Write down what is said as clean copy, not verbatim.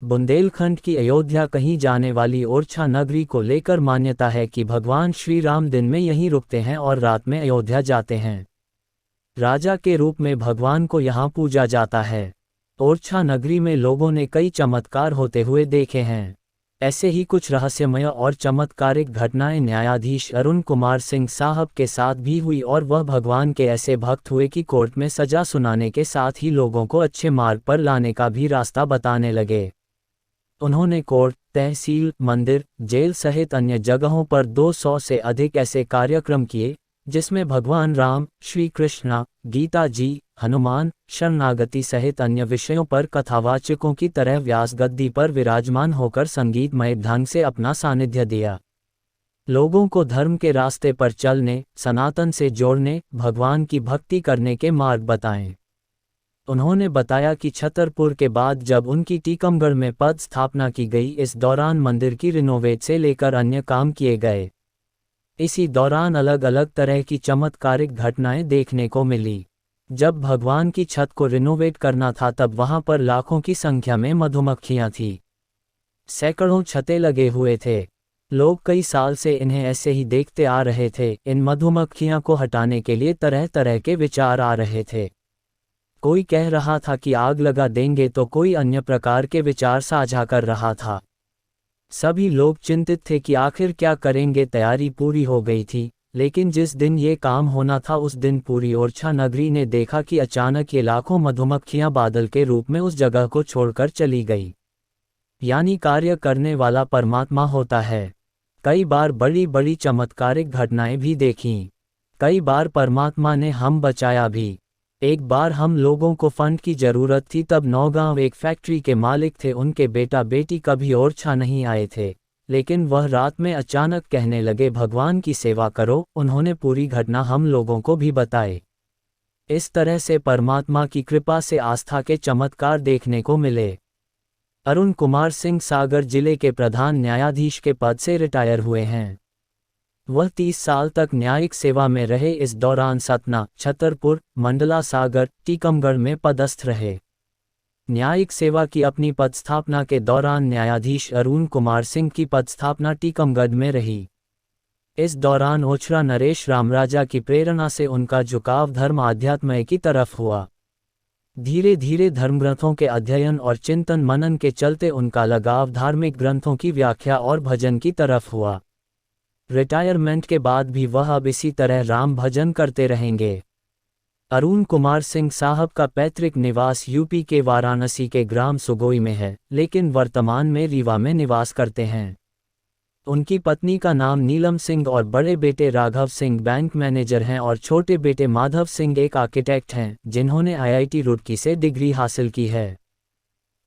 बुंदेलखंड की अयोध्या कहीं जाने वाली ओरछा नगरी को लेकर मान्यता है कि भगवान श्री राम दिन में यहीं रुकते हैं और रात में अयोध्या जाते हैं। राजा के रूप में भगवान को यहाँ पूजा जाता है। ओरछा नगरी में लोगों ने कई चमत्कार होते हुए देखे हैं। ऐसे ही कुछ रहस्यमय और चमत्कारिक घटनाएं न्यायाधीश अरुण कुमार सिंह साहब के साथ भी हुई और वह भगवान के ऐसे भक्त हुए कि कोर्ट में सजा सुनाने के साथ ही लोगों को अच्छे मार्ग पर लाने का भी रास्ता बताने लगे। उन्होंने कोर्ट, तहसील, मंदिर, जेल सहित अन्य जगहों पर 200 से अधिक ऐसे कार्यक्रम किए जिसमें भगवान राम, श्री कृष्ण, गीता जी, हनुमान, शरणागति सहित अन्य विषयों पर कथावाचकों की तरह व्यास गद्दी पर विराजमान होकर संगीतमय ढंग से अपना सानिध्य दिया। लोगों को धर्म के रास्ते पर चलने, सनातन से जोड़ने, भगवान की भक्ति करने के मार्ग बताएं। उन्होंने बताया कि छतरपुर के बाद जब उनकी टीकमगढ़ में पद स्थापना की गई, इस दौरान मंदिर की रिनोवेट से लेकर अन्य काम किए गए। इसी दौरान अलग अलग तरह की चमत्कारिक घटनाएं देखने को मिली। जब भगवान की छत को रिनोवेट करना था तब वहां पर लाखों की संख्या में मधुमक्खियां थीं। सैकड़ों छतें लगे हुए थे। लोग कई साल से इन्हें ऐसे ही देखते आ रहे थे। इन मधुमक्खियां को हटाने के लिए तरह तरह के विचार आ रहे थे। कोई कह रहा था कि आग लगा देंगे तो कोई अन्य प्रकार के विचार साझा कर रहा था। सभी लोग चिंतित थे कि आखिर क्या करेंगे। तैयारी पूरी हो गई थी, लेकिन जिस दिन ये काम होना था उस दिन पूरी ओरछा नगरी ने देखा कि अचानक ये लाखों मधुमक्खियां बादल के रूप में उस जगह को छोड़कर चली गई। यानी कार्य करने वाला परमात्मा होता है। कई बार बड़ी बड़ी चमत्कारिक घटनाएं भी देखीं। कई बार परमात्मा ने हम बचाया भी। एक बार हम लोगों को फंड की ज़रूरत थी, तब नौगांव एक फैक्ट्री के मालिक थे, उनके बेटा बेटी कभी ओरछा नहीं आए थे, लेकिन वह रात में अचानक कहने लगे भगवान की सेवा करो। उन्होंने पूरी घटना हम लोगों को भी बताई। इस तरह से परमात्मा की कृपा से आस्था के चमत्कार देखने को मिले। अरुण कुमार सिंह सागर जिले के प्रधान न्यायाधीश के पद से रिटायर हुए हैं। वह 30 साल तक न्यायिक सेवा में रहे। इस दौरान सतना, छतरपुर, मंडला सागर, टीकमगढ़ में पदस्थ रहे। न्यायिक सेवा की अपनी पदस्थापना के दौरान न्यायाधीश अरुण कुमार सिंह की पदस्थापना टीकमगढ़ में रही। इस दौरान ओछरा नरेश रामराजा की प्रेरणा से उनका झुकाव धर्म आध्यात्म की तरफ हुआ। धीरे धीरे धर्मग्रंथों के अध्ययन और चिंतन मनन के चलते उनका लगाव धार्मिक ग्रंथों की व्याख्या और भजन की तरफ हुआ। रिटायरमेंट के बाद भी वह अब इसी तरह राम भजन करते रहेंगे। अरुण कुमार सिंह साहब का पैतृक निवास यूपी के वाराणसी के ग्राम सुगोई में है, लेकिन वर्तमान में रीवा में निवास करते हैं। उनकी पत्नी का नाम नीलम सिंह और बड़े बेटे राघव सिंह बैंक मैनेजर हैं और छोटे बेटे माधव सिंह एक आर्किटेक्ट हैं, जिन्होंने IIT रुड़की से डिग्री हासिल की है।